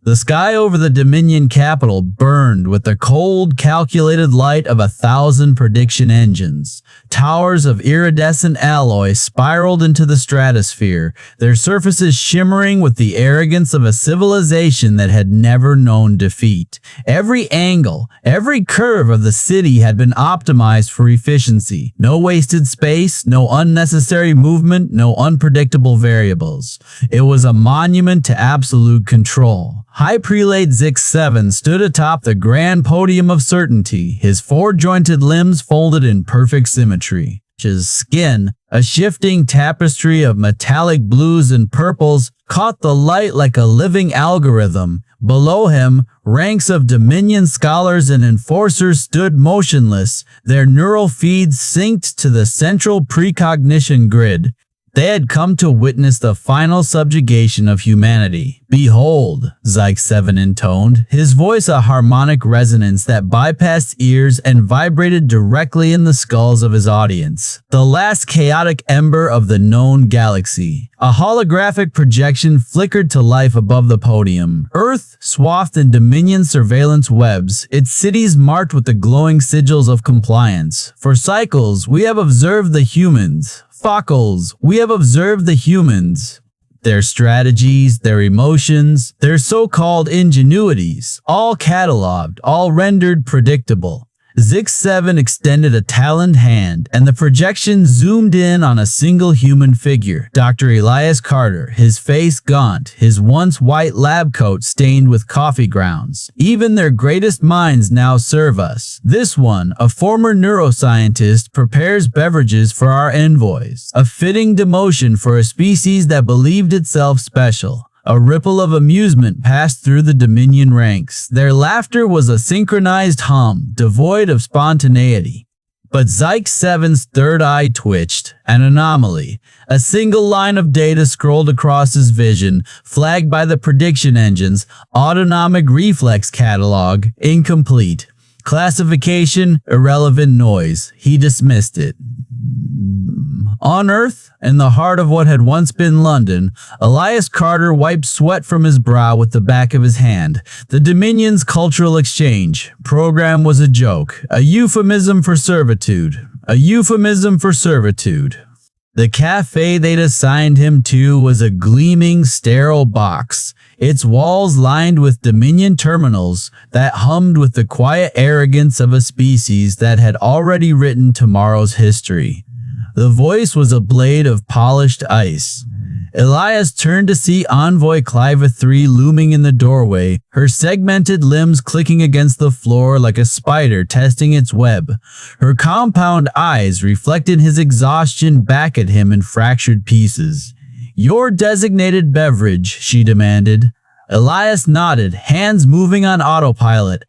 The sky over the Dominion capital burned with the cold, calculated light of 1,000 prediction engines. Towers of iridescent alloy spiraled into the stratosphere, their surfaces shimmering with the arrogance of a civilization that had never known defeat. Every angle, every curve of the city had been optimized for efficiency. No wasted space, no unnecessary movement, no unpredictable variables. It was a monument to absolute control. High Prelate Zix-7 stood atop the grand podium of certainty, his four-jointed limbs folded in perfect symmetry. His skin, a shifting tapestry of metallic blues and purples, caught the light like a living algorithm. Below him, ranks of Dominion scholars and enforcers stood motionless, their neural feeds synced to the central precognition grid. They had come to witness the final subjugation of humanity. "Behold," Zix-7 intoned, his voice a harmonic resonance that bypassed ears and vibrated directly in the skulls of his audience. "The last chaotic ember of the known galaxy." A holographic projection flickered to life above the podium. Earth, swathed in Dominion surveillance webs, its cities marked with the glowing sigils of compliance. "For cycles, we have observed the humans. Fockles, we have observed the humans. Their strategies, their emotions, their so-called ingenuities, all cataloged, all rendered predictable." Zix-7 extended a taloned hand, and the projection zoomed in on a single human figure, Dr. Elias Carter, his face gaunt, his once white lab coat stained with coffee grounds. "Even their greatest minds now serve us. This one, a former neuroscientist, prepares beverages for our envoys. A fitting demotion for a species that believed itself special." A ripple of amusement passed through the Dominion ranks. Their laughter was a synchronized hum, devoid of spontaneity. But Zix-7's third eye twitched, an anomaly. A single line of data scrolled across his vision, flagged by the prediction engines. Autonomic reflex catalog, incomplete. Classification, irrelevant noise. He dismissed it. On Earth, in the heart of what had once been London, Elias Carter wiped sweat from his brow with the back of his hand. The Dominion's cultural exchange program was a joke, a euphemism for servitude. A euphemism for servitude. The cafe they'd assigned him to was a gleaming, sterile box, its walls lined with Dominion terminals that hummed with the quiet arrogance of a species that had already written tomorrow's history. The voice was a blade of polished ice. Elias turned to see Envoy Cliva 3 looming in the doorway, her segmented limbs clicking against the floor like a spider testing its web. Her compound eyes reflected his exhaustion back at him in fractured pieces. "Your designated beverage," she demanded. Elias nodded, hands moving on autopilot.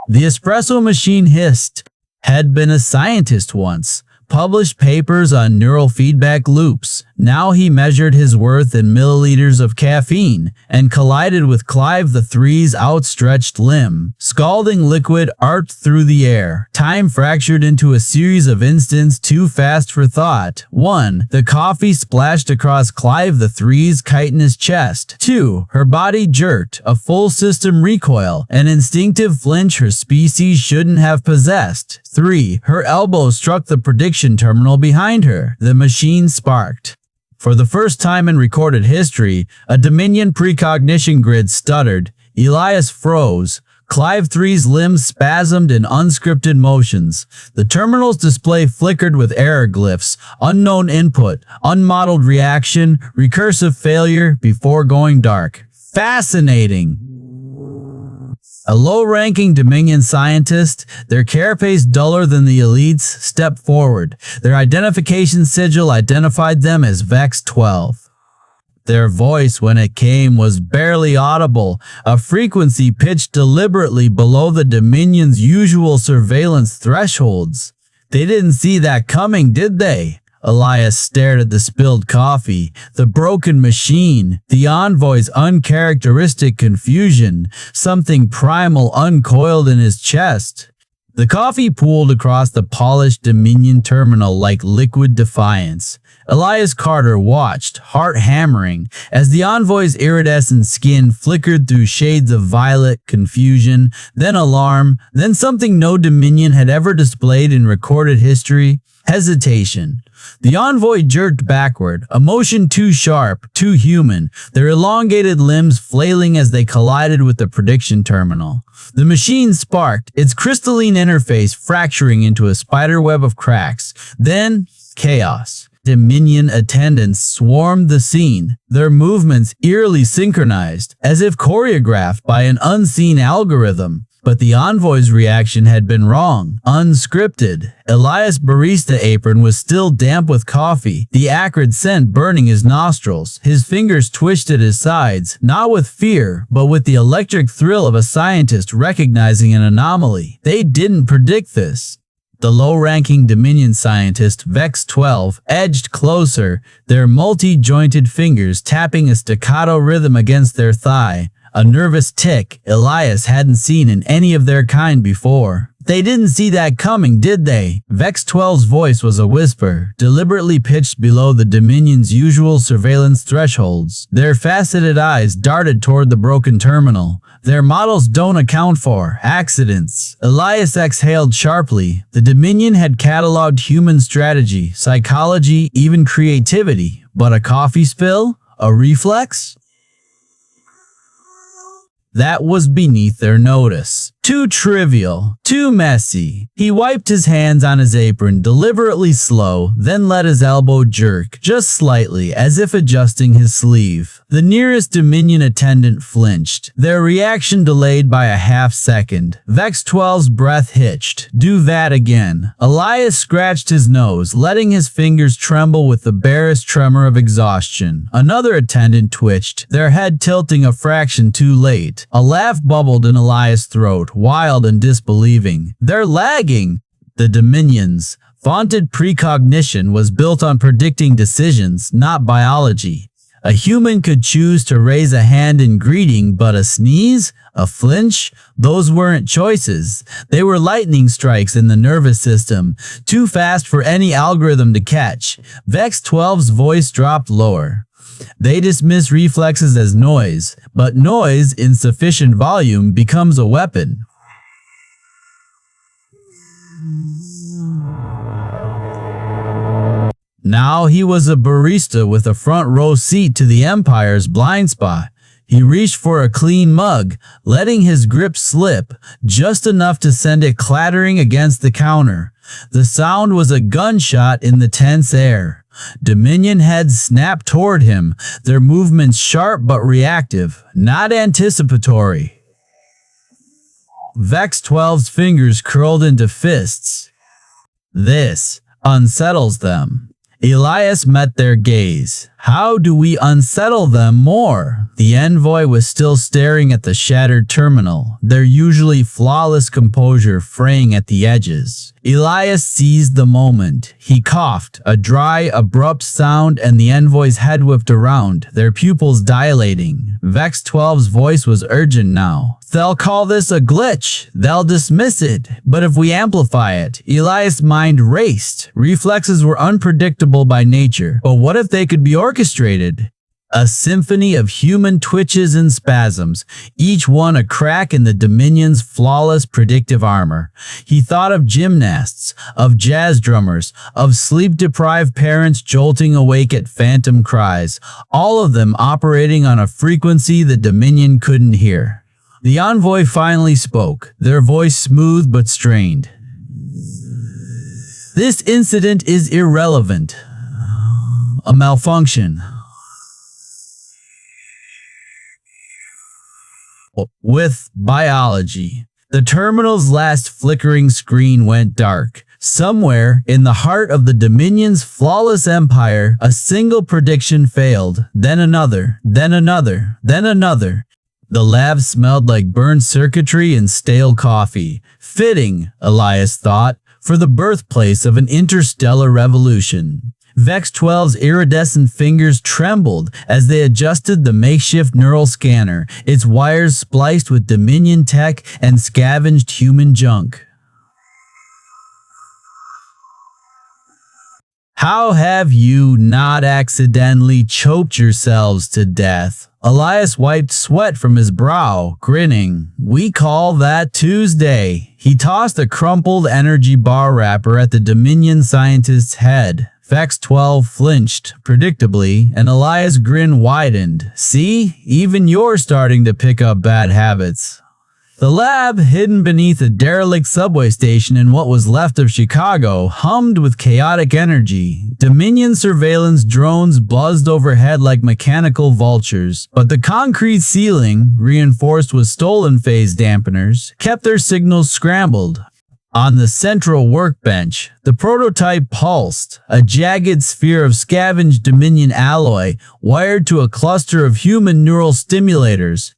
The espresso machine hissed. Had been a scientist once. Published papers on neural feedback loops. Now he measured his worth in milliliters of caffeine and collided with Clive the Three's outstretched limb. Scalding liquid arced through the air. Time fractured into a series of instants too fast for thought. 1. The coffee splashed across Clive the Three's chitinous chest. 2. Her body jerked, a full system recoil, an instinctive flinch her species shouldn't have possessed. 3. Her elbow struck the prediction terminal behind her. The machine sparked. For the first time in recorded history, a Dominion precognition grid stuttered. Elias froze. Clive 3's limbs spasmed in unscripted motions. The terminal's display flickered with error glyphs, unknown input, unmodeled reaction, recursive failure before going dark. Fascinating! A low-ranking Dominion scientist, their carapace duller than the elites, stepped forward. Their identification sigil identified them as Vex-12. Their voice, when it came, was barely audible, a frequency pitched deliberately below the Dominion's usual surveillance thresholds. They didn't see that coming, did they? Elias stared at the spilled coffee, the broken machine, the envoy's uncharacteristic confusion, something primal uncoiled in his chest. The coffee pooled across the polished Dominion terminal like liquid defiance. Elias Carter watched, heart hammering, as the envoy's iridescent skin flickered through shades of violet, confusion, then alarm, then something no Dominion had ever displayed in recorded history: hesitation. The envoy jerked backward, a motion too sharp, too human, their elongated limbs flailing as they collided with the prediction terminal. The machine sparked, its crystalline interface fracturing into a spiderweb of cracks. Then, chaos. Dominion attendants swarmed the scene, their movements eerily synchronized, as if choreographed by an unseen algorithm. But the envoy's reaction had been wrong, unscripted. Elias' barista apron was still damp with coffee, the acrid scent burning his nostrils. His fingers twitched at his sides, not with fear, but with the electric thrill of a scientist recognizing an anomaly. They didn't predict this. The low-ranking Dominion scientist, Vex 12, edged closer, their multi-jointed fingers tapping a staccato rhythm against their thigh. A nervous tick Elias hadn't seen in any of their kind before. They didn't see that coming, did they? Vex 12's voice was a whisper, deliberately pitched below the Dominion's usual surveillance thresholds. Their faceted eyes darted toward the broken terminal. Their models don't account for accidents. Elias exhaled sharply. The Dominion had cataloged human strategy, psychology, even creativity. But a coffee spill? A reflex? That was beneath their notice. Too trivial, too messy. He wiped his hands on his apron, deliberately slow, then let his elbow jerk, just slightly, as if adjusting his sleeve. The nearest Dominion attendant flinched, their reaction delayed by a half second. Vex 12's breath hitched. Do that again. Elias scratched his nose, letting his fingers tremble with the barest tremor of exhaustion. Another attendant twitched, their head tilting a fraction too late. A laugh bubbled in Elias' throat, wild and disbelieving. They're lagging! The Dominion's vaunted precognition was built on predicting decisions, not biology. A human could choose to raise a hand in greeting, but a sneeze? A flinch? Those weren't choices. They were lightning strikes in the nervous system, too fast for any algorithm to catch. Vex 12's voice dropped lower. They dismiss reflexes as noise, but noise in sufficient volume becomes a weapon. Now he was a barista with a front row seat to the Empire's blind spot. He reached for a clean mug, letting his grip slip, just enough to send it clattering against the counter. The sound was a gunshot in the tense air. Dominion heads snapped toward him, their movements sharp but reactive, not anticipatory. Vex 12's fingers curled into fists. This unsettles them. Elias met their gaze. How do we unsettle them more? The envoy was still staring at the shattered terminal, their usually flawless composure fraying at the edges. Elias seized the moment. He coughed, a dry, abrupt sound, and the envoy's head whipped around, their pupils dilating. Vex 12's voice was urgent now. They'll call this a glitch. They'll dismiss it. But if we amplify it, Elias' mind raced. Reflexes were unpredictable by nature. But what if they could be orchestrated? A symphony of human twitches and spasms, each one a crack in the Dominion's flawless predictive armor. He thought of gymnasts, of jazz drummers, of sleep-deprived parents jolting awake at phantom cries, all of them operating on a frequency the Dominion couldn't hear. The envoy finally spoke, their voice smooth but strained. This incident is irrelevant. A malfunction. With biology. The terminal's last flickering screen went dark. Somewhere in the heart of the Dominion's flawless empire, a single prediction failed, then another, then another, then another. The lab smelled like burned circuitry and stale coffee. Fitting, Elias thought, for the birthplace of an interstellar revolution. Vex 12's iridescent fingers trembled as they adjusted the makeshift neural scanner, its wires spliced with Dominion tech and scavenged human junk. How have you not accidentally choked yourselves to death? Elias wiped sweat from his brow, grinning. We call that Tuesday. He tossed a crumpled energy bar wrapper at the Dominion scientist's head. Vex 12 flinched, predictably, and Elias' grin widened. See? Even you're starting to pick up bad habits. The lab, hidden beneath a derelict subway station in what was left of Chicago, hummed with chaotic energy. Dominion surveillance drones buzzed overhead like mechanical vultures, but the concrete ceiling, reinforced with stolen phase dampeners, kept their signals scrambled. On the central workbench, the prototype pulsed, a jagged sphere of scavenged Dominion alloy wired to a cluster of human neural stimulators.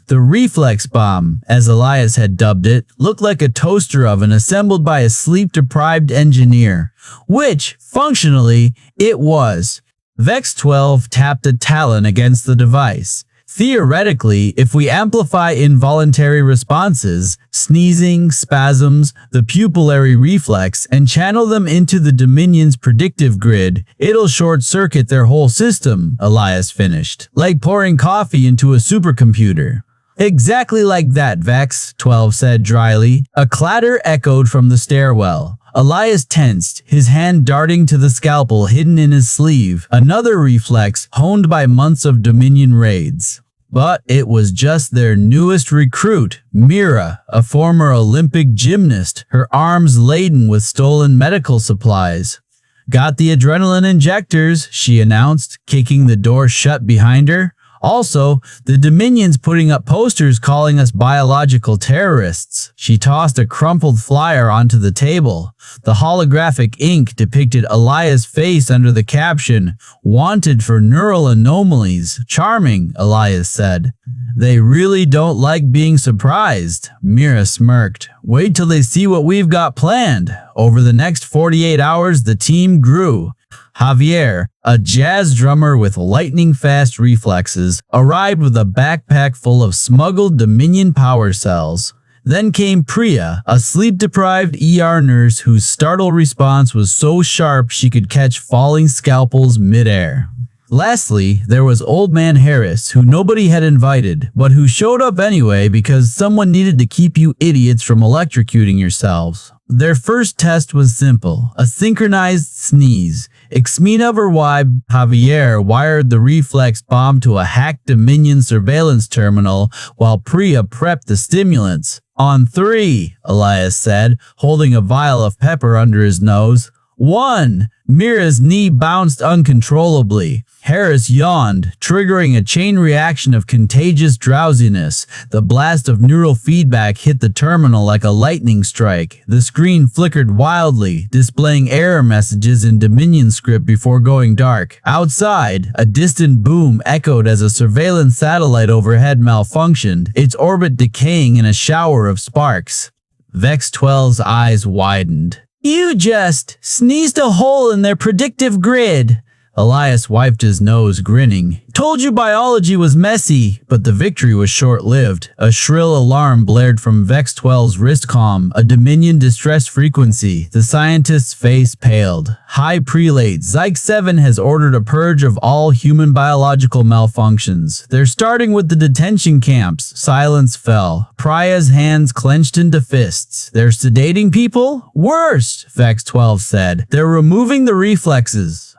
The reflex bomb, as Elias had dubbed it, looked like a toaster oven assembled by a sleep-deprived engineer, which, functionally, it was. Vex 12 tapped a talon against the device. Theoretically, if we amplify involuntary responses, sneezing, spasms, the pupillary reflex, and channel them into the Dominion's predictive grid, it'll short-circuit their whole system, Elias finished, like pouring coffee into a supercomputer. Exactly like that, Vex, 12 said dryly. A clatter echoed from the stairwell. Elias tensed, his hand darting to the scalpel hidden in his sleeve, another reflex honed by months of Dominion raids. But it was just their newest recruit, Mira, a former Olympic gymnast, her arms laden with stolen medical supplies. Got the adrenaline injectors, she announced, kicking the door shut behind her. Also, the Dominion's putting up posters calling us biological terrorists. She tossed a crumpled flyer onto the table. The holographic ink depicted Elias' face under the caption, "Wanted for neural anomalies." Charming, Elias said. They really don't like being surprised, Mira smirked. Wait till they see what we've got planned. Over the next 48 hours, the team grew. Javier, a jazz drummer with lightning-fast reflexes, arrived with a backpack full of smuggled Dominion power cells. Then came Priya, a sleep-deprived ER nurse whose startled response was so sharp she could catch falling scalpels mid-air. Lastly, there was Old Man Harris, who nobody had invited, but who showed up anyway because someone needed to keep you idiots from electrocuting yourselves. Their first test was simple, a synchronized sneeze. Xmina Verweib Javier wired the reflex bomb to a hacked Dominion surveillance terminal while Priya prepped the stimulants. On 3, Elias said, holding a vial of pepper under his nose. 1. Mira's knee bounced uncontrollably. Harris yawned, triggering a chain reaction of contagious drowsiness. The blast of neural feedback hit the terminal like a lightning strike. The screen flickered wildly, displaying error messages in Dominion script before going dark. Outside, a distant boom echoed as a surveillance satellite overhead malfunctioned, its orbit decaying in a shower of sparks. Vex 12's eyes widened. You just sneezed a hole in their predictive grid. Elias wiped his nose, grinning. Told you biology was messy, but the victory was short-lived. A shrill alarm blared from Vex 12's wristcom, a Dominion distress frequency. The scientist's face paled. High Prelate, Zyke 7 has ordered a purge of all human biological malfunctions. They're starting with the detention camps. Silence fell. Priya's hands clenched into fists. They're sedating people? Worse, Vex 12 said. They're removing the reflexes.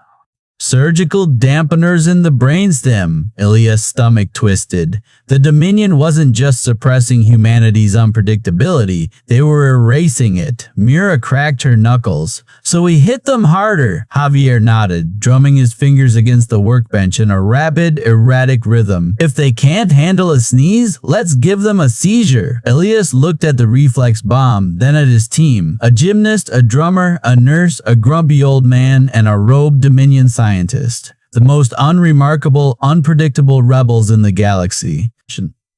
Surgical dampeners in the brainstem, Elias' stomach twisted. The Dominion wasn't just suppressing humanity's unpredictability, they were erasing it. Mira cracked her knuckles. So we hit them harder, Javier nodded, drumming his fingers against the workbench in a rapid, erratic rhythm. If they can't handle a sneeze, let's give them a seizure. Elias looked at the reflex bomb, then at his team. A gymnast, a drummer, a nurse, a grumpy old man, and a robed Dominion scientist. The most unremarkable, unpredictable rebels in the galaxy.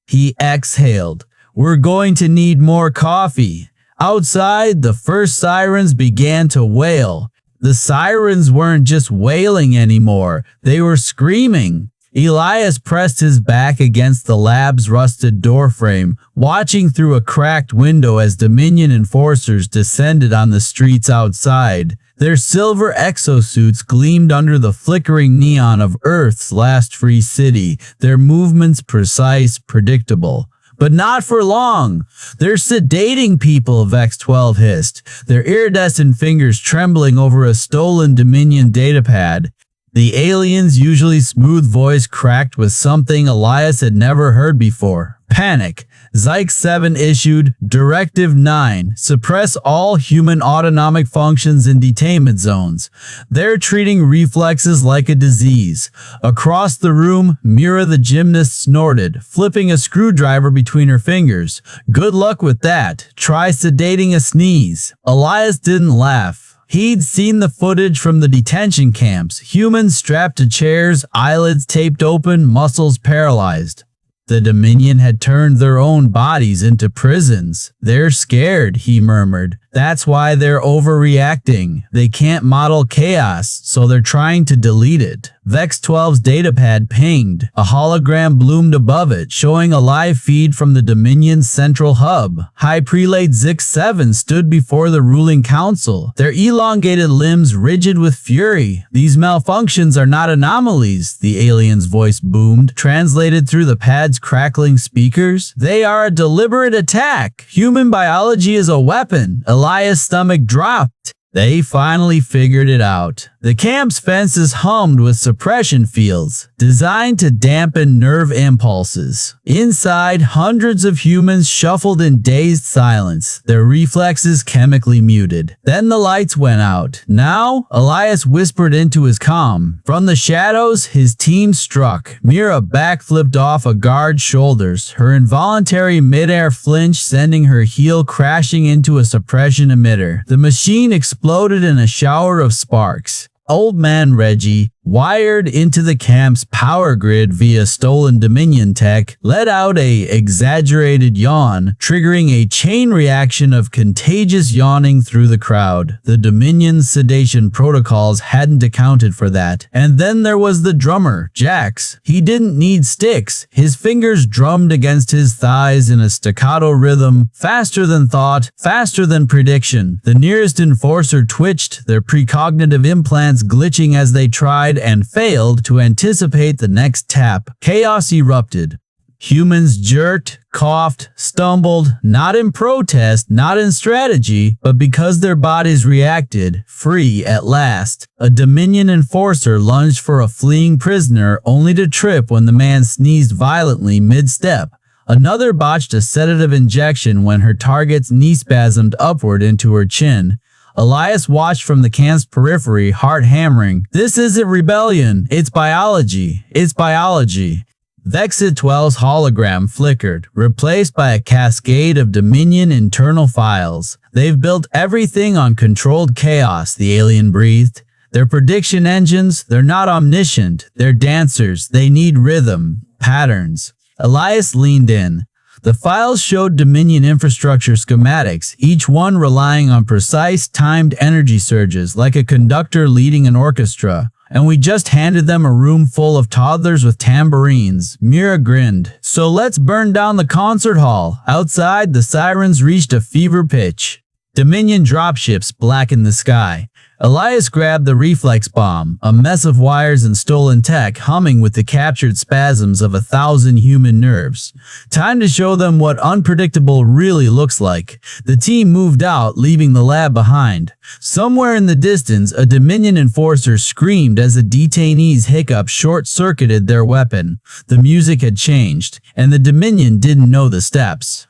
He exhaled. We're going to need more coffee. Outside, the first sirens began to wail. The sirens weren't just wailing anymore. They were screaming. Elias pressed his back against the lab's rusted doorframe, watching through a cracked window as Dominion enforcers descended on the streets outside. Their silver exosuits gleamed under the flickering neon of Earth's last free city, their movements precise, predictable. But not for long. They're sedating people, Vex-12 hissed, their iridescent fingers trembling over a stolen Dominion datapad. The alien's usually smooth voice cracked with something Elias had never heard before. Panic. Zyke-7 issued Directive 9, suppress all human autonomic functions in detainment zones. They're treating reflexes like a disease. Across the room, Mira the gymnast snorted, flipping a screwdriver between her fingers. Good luck with that. Try sedating a sneeze. Elias didn't laugh. He'd seen the footage from the detention camps, humans strapped to chairs, eyelids taped open, muscles paralyzed. The Dominion had turned their own bodies into prisons. They're scared, he murmured. That's why they're overreacting. They can't model chaos, so they're trying to delete it. Vex-12's datapad pinged. A hologram bloomed above it, showing a live feed from the Dominion's central hub. High Prelate Zyke-7 stood before the ruling council, their elongated limbs rigid with fury. These malfunctions are not anomalies, the alien's voice boomed, translated through the pad's crackling speakers. They are a deliberate attack. Human biology is a weapon. Elias' stomach dropped. They finally figured it out. The camp's fences hummed with suppression fields, designed to dampen nerve impulses. Inside, hundreds of humans shuffled in dazed silence, their reflexes chemically muted. Then the lights went out. Now, Elias whispered into his comm. From the shadows, his team struck. Mira backflipped off a guard's shoulders, her involuntary mid-air flinch sending her heel crashing into a suppression emitter. The machine exploded in a shower of sparks. Old Man Reggie, wired into the camp's power grid via stolen Dominion tech, let out a exaggerated yawn, triggering a chain reaction of contagious yawning through the crowd. The Dominion's sedation protocols hadn't accounted for that. And then there was the drummer, Jax. He didn't need sticks. His fingers drummed against his thighs in a staccato rhythm, faster than thought, faster than prediction. The nearest enforcer twitched, their precognitive implants glitching as they tried and failed to anticipate the next tap. Chaos erupted. Humans jerked, coughed, stumbled, not in protest, not in strategy, but because their bodies reacted, free at last. A Dominion enforcer lunged for a fleeing prisoner only to trip when the man sneezed violently mid-step. Another botched a sedative injection when her target's knee spasmed upward into her chin. Elias watched from the camp's periphery, heart hammering. This isn't rebellion, it's biology. It's biology. Vex-12's hologram flickered, replaced by a cascade of Dominion internal files. They've built everything on controlled chaos, the alien breathed. They're prediction engines, they're not omniscient. They're dancers, they need rhythm, patterns. Elias leaned in. The files showed Dominion infrastructure schematics, each one relying on precise, timed energy surges like a conductor leading an orchestra. And we just handed them a room full of toddlers with tambourines. Mira grinned. So let's burn down the concert hall. Outside, the sirens reached a fever pitch. Dominion dropships blackened the sky. Elias grabbed the reflex bomb, a mess of wires and stolen tech humming with the captured spasms of 1,000 human nerves. Time to show them what unpredictable really looks like. The team moved out, leaving the lab behind. Somewhere in the distance, a Dominion enforcer screamed as the detainees' hiccup short-circuited their weapon. The music had changed, and the Dominion didn't know the steps.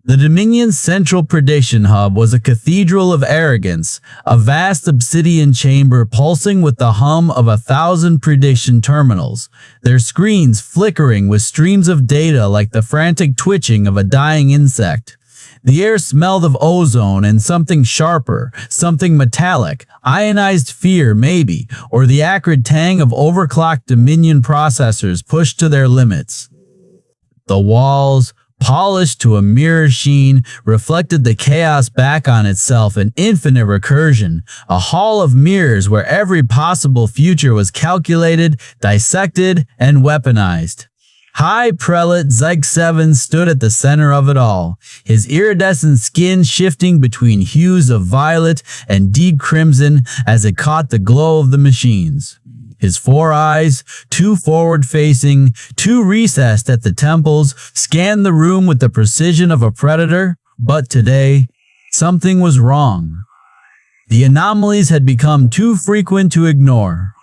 The Dominion's central prediction hub was a cathedral of arrogance, a vast obsidian chamber pulsing with the hum of 1,000 prediction terminals, their screens flickering with streams of data like the frantic twitching of a dying insect. The air smelled of ozone and something sharper, something metallic, ionized fear maybe, or the acrid tang of overclocked Dominion processors pushed to their limits. The walls, polished to a mirror sheen, reflected the chaos back on itself in infinite recursion, a hall of mirrors where every possible future was calculated, dissected, and weaponized. High prelate Zik-7 stood at the center of it all, his iridescent skin shifting between hues of violet and deep crimson as it caught the glow of the machines. His four eyes, two forward-facing, two recessed at the temples, scanned the room with the precision of a predator. But today, something was wrong. The anomalies had become too frequent to ignore.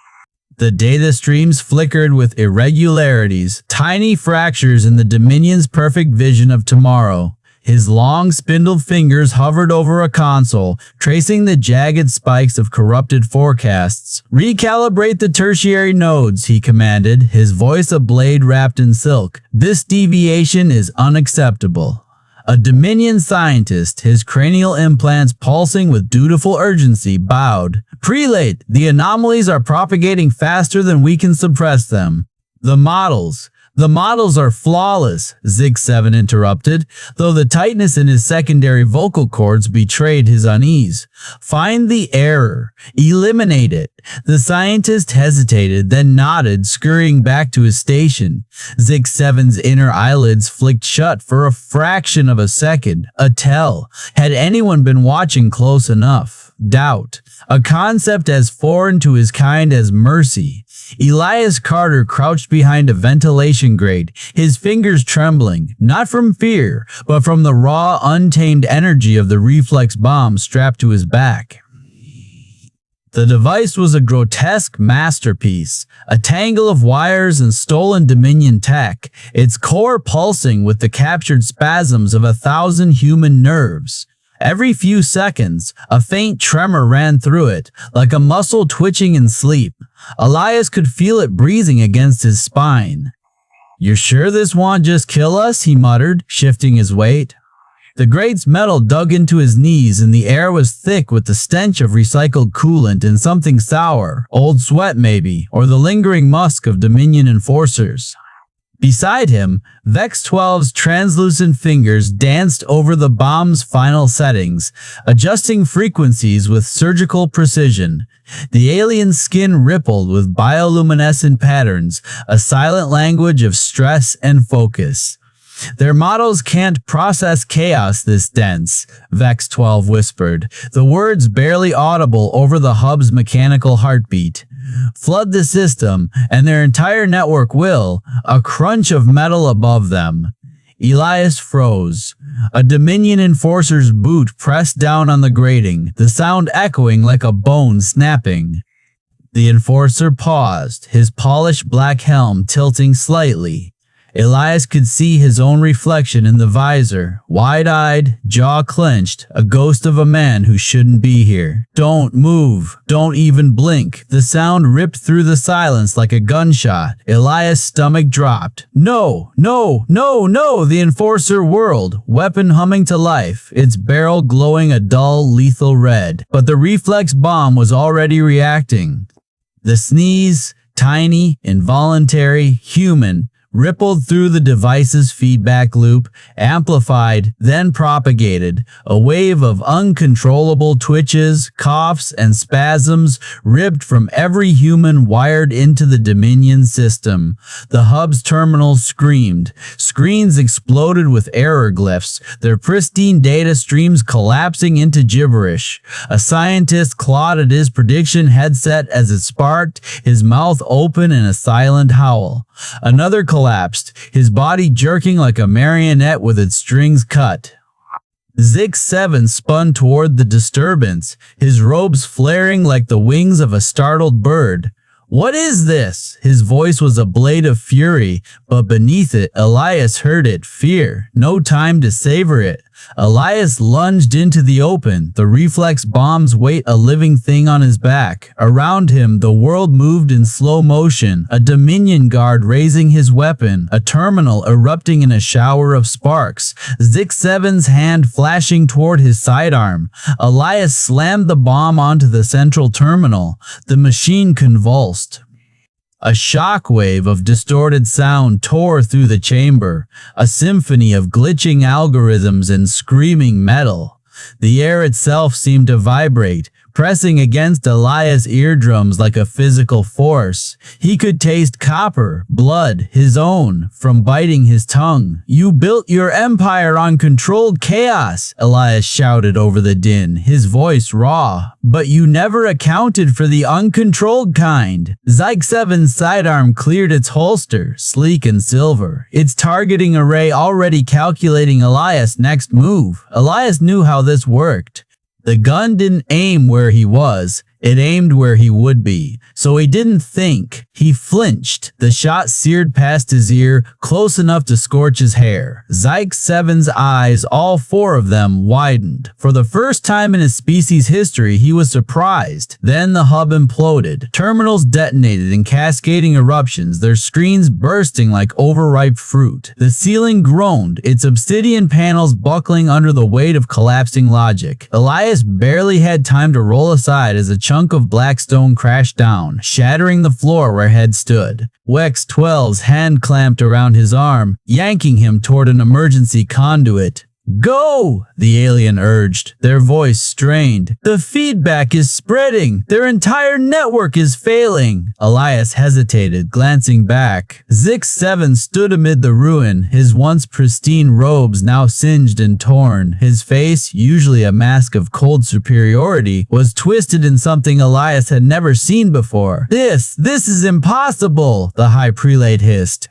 The data streams flickered with irregularities, tiny fractures in the Dominion's perfect vision of tomorrow. His long, spindled fingers hovered over a console, tracing the jagged spikes of corrupted forecasts. "Recalibrate the tertiary nodes," he commanded, his voice a blade wrapped in silk. "This deviation is unacceptable." A Dominion scientist, his cranial implants pulsing with dutiful urgency, bowed. "Prelate, the anomalies are propagating faster than we can suppress them." The models are flawless," Zik-7 interrupted, though the tightness in his secondary vocal cords betrayed his unease. "Find the error. Eliminate it." The scientist hesitated, then nodded, scurrying back to his station. Zik-7's inner eyelids flicked shut for a fraction of a second. A tell. Had anyone been watching close enough? Doubt. A concept as foreign to his kind as mercy. Elias Carter crouched behind a ventilation grate, his fingers trembling, not from fear, but from the raw, untamed energy of the reflex bomb strapped to his back. The device was a grotesque masterpiece, a tangle of wires and stolen Dominion tech, its core pulsing with the captured spasms of 1,000 human nerves. Every few seconds, a faint tremor ran through it, like a muscle twitching in sleep. Elias could feel it breathing against his spine. "You're sure this won't just kill us?" he muttered, shifting his weight. The grate's metal dug into his knees and the air was thick with the stench of recycled coolant and something sour, old sweat maybe, or the lingering musk of Dominion enforcers. Beside him, Vex-12's translucent fingers danced over the bomb's final settings, adjusting frequencies with surgical precision. The alien's skin rippled with bioluminescent patterns, a silent language of stress and focus. "Their models can't process chaos this dense," Vex-12 whispered, the words barely audible over the hub's mechanical heartbeat. "Flood the system, and their entire network will." A crunch of metal above them. Elias froze. A Dominion enforcer's boot pressed down on the grating, the sound echoing like a bone snapping. The enforcer paused, his polished black helm tilting slightly. Elias could see his own reflection in the visor, wide-eyed, jaw clenched, a ghost of a man who shouldn't be here. "Don't move. Don't even blink." The sound ripped through the silence like a gunshot. Elias' stomach dropped. "No, no, no, no!" The enforcer whirled, weapon humming to life, its barrel glowing a dull, lethal red. But the reflex bomb was already reacting. The sneeze, tiny, involuntary, human, rippled through the device's feedback loop, amplified, then propagated. A wave of uncontrollable twitches, coughs, and spasms ripped from every human wired into the Dominion system. The hub's terminals screamed. Screens exploded with error glyphs, their pristine data streams collapsing into gibberish. A scientist clawed at his prediction headset as it sparked, his mouth open in a silent howl. Another collapsed, his body jerking like a marionette with its strings cut. Zik-7 spun toward the disturbance, his robes flaring like the wings of a startled bird. "What is this?" His voice was a blade of fury, but beneath it, Elias heard it, fear. No time to savor it. Elias lunged into the open, the reflex bomb's weight a living thing on his back. Around him, the world moved in slow motion, a Dominion guard raising his weapon, a terminal erupting in a shower of sparks, Zik-7's hand flashing toward his sidearm. Elias slammed the bomb onto the central terminal. The machine convulsed. A shockwave of distorted sound tore through the chamber, a symphony of glitching algorithms and screaming metal. The air itself seemed to vibrate, pressing against Elias' eardrums like a physical force. He could taste copper, blood, his own, from biting his tongue. "You built your empire on controlled chaos," Elias shouted over the din, his voice raw. "But you never accounted for the uncontrolled kind." Zyke-7's sidearm cleared its holster, sleek and silver, its targeting array already calculating Elias' next move. Elias knew how this worked. The gun didn't aim where he was, it aimed where he would be. So he didn't think. He flinched. The shot seared past his ear, close enough to scorch his hair. Zyke-7's eyes, all four of them, widened. For the first time in his species' history, he was surprised. Then the hub imploded. Terminals detonated in cascading eruptions, their screens bursting like overripe fruit. The ceiling groaned, its obsidian panels buckling under the weight of collapsing logic. Elias barely had time to roll aside as a chunk of black stone crashed down, shattering the floor where Head stood. Wex-12's hand clamped around his arm, yanking him toward an emergency conduit. "Go!" the alien urged, their voice strained. "The feedback is spreading. Their entire network is failing." Elias hesitated, glancing back. Zyke-7 stood amid the ruin, his once pristine robes now singed and torn. His face, usually a mask of cold superiority, was twisted in something Elias had never seen before. This is impossible," the High Prelate hissed.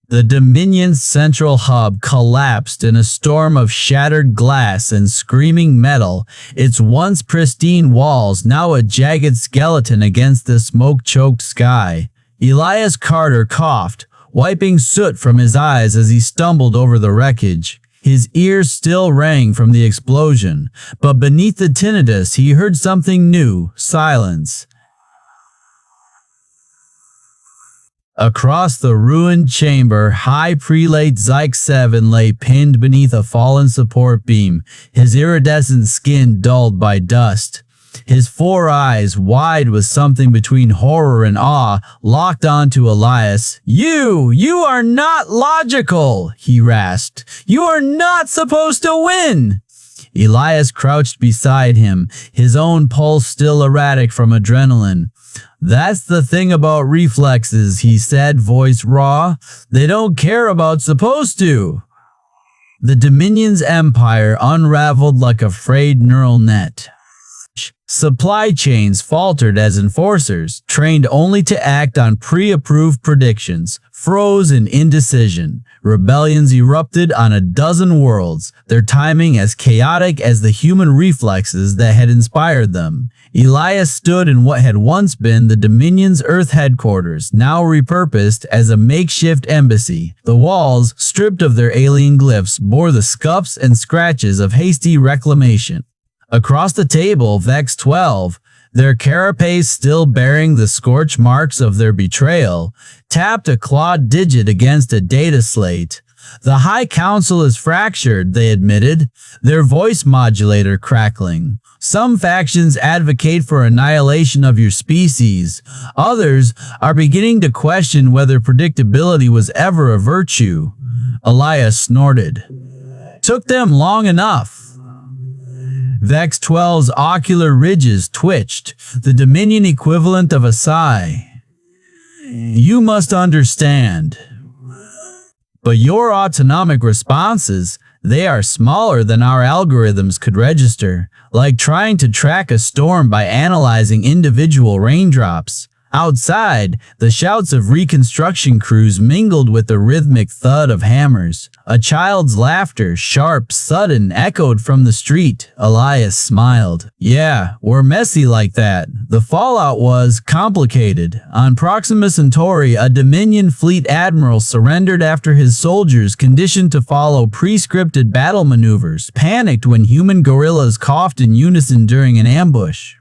The Dominion's central hub collapsed in a storm of shattered glass and screaming metal, its once pristine walls now a jagged skeleton against the smoke-choked sky. Elias Carter coughed, wiping soot from his eyes as he stumbled over the wreckage. His ears still rang from the explosion, but beneath the tinnitus he heard something new: silence. Across the ruined chamber, High Prelate Zyke-7 lay pinned beneath a fallen support beam, his iridescent skin dulled by dust. His four eyes, wide with something between horror and awe, locked onto Elias. You are not logical," he rasped. "You are not supposed to win." Elias crouched beside him, his own pulse still erratic from adrenaline. "That's the thing about reflexes," he said, voice raw. "They don't care about supposed to." The Dominion's empire unraveled like a frayed neural net. Supply chains faltered as enforcers, trained only to act on pre-approved predictions, froze in indecision. Rebellions erupted on a dozen worlds, their timing as chaotic as the human reflexes that had inspired them. Elias stood in what had once been the Dominion's Earth headquarters, now repurposed as a makeshift embassy. The walls, stripped of their alien glyphs, bore the scuffs and scratches of hasty reclamation. Across the table, Vex-12, their carapace still bearing the scorch marks of their betrayal, tapped a clawed digit against a data slate. "The High Council is fractured," they admitted, their voice modulator crackling. "Some factions advocate for annihilation of your species. Others are beginning to question whether predictability was ever a virtue." Elias snorted. "Took them long enough." Vex-12's ocular ridges twitched, the Dominion equivalent of a sigh. "You must understand. But your autonomic responses, they are smaller than our algorithms could register, like trying to track a storm by analyzing individual raindrops." Outside, the shouts of reconstruction crews mingled with the rhythmic thud of hammers. A child's laughter, sharp, sudden, echoed from the street. Elias smiled. "Yeah, we're messy like that." The fallout was complicated. On Proxima Centauri, a Dominion fleet admiral surrendered after his soldiers, conditioned to follow pre-scripted battle maneuvers, panicked when human guerrillas coughed in unison during an ambush.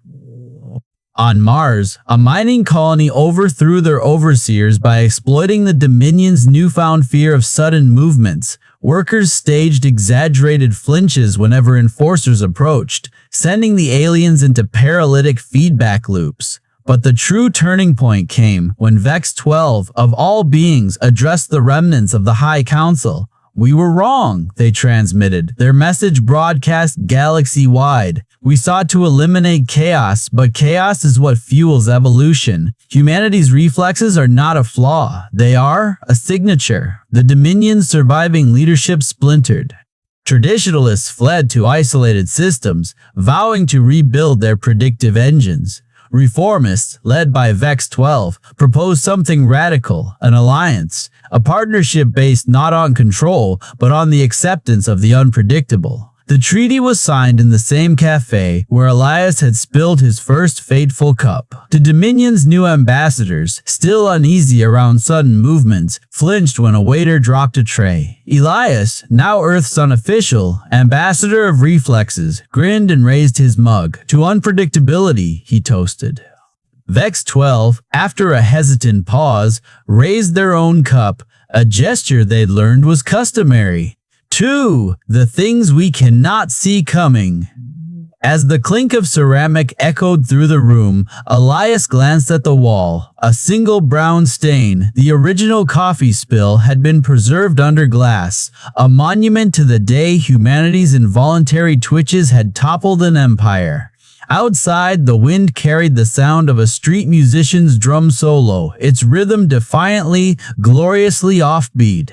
On Mars, a mining colony overthrew their overseers by exploiting the Dominion's newfound fear of sudden movements. Workers staged exaggerated flinches whenever enforcers approached, sending the aliens into paralytic feedback loops. But the true turning point came when Vex-12, of all beings, addressed the remnants of the High Council. "We were wrong," they transmitted, their message broadcast galaxy-wide. We sought to eliminate chaos, but chaos is what fuels evolution. Humanity's reflexes are not a flaw. They are a signature. The Dominion's surviving leadership splintered. Traditionalists fled to isolated systems, vowing to rebuild their predictive engines. Reformists, led by Vex 12, proposed something radical, an alliance, a partnership based not on control, but on the acceptance of the unpredictable. The treaty was signed in the same cafe where Elias had spilled his first fateful cup. The Dominion's new ambassadors, still uneasy around sudden movements, flinched when a waiter dropped a tray. Elias, now Earth's unofficial ambassador of reflexes, grinned and raised his mug. To unpredictability, he toasted. Vex 12, after a hesitant pause, raised their own cup, a gesture they'd learned was customary. 2. The things we cannot see coming. As the clink of ceramic echoed through the room, Elias glanced at the wall. A single brown stain, the original coffee spill, had been preserved under glass, a monument to the day humanity's involuntary twitches had toppled an empire. Outside, the wind carried the sound of a street musician's drum solo, its rhythm defiantly, gloriously offbeat.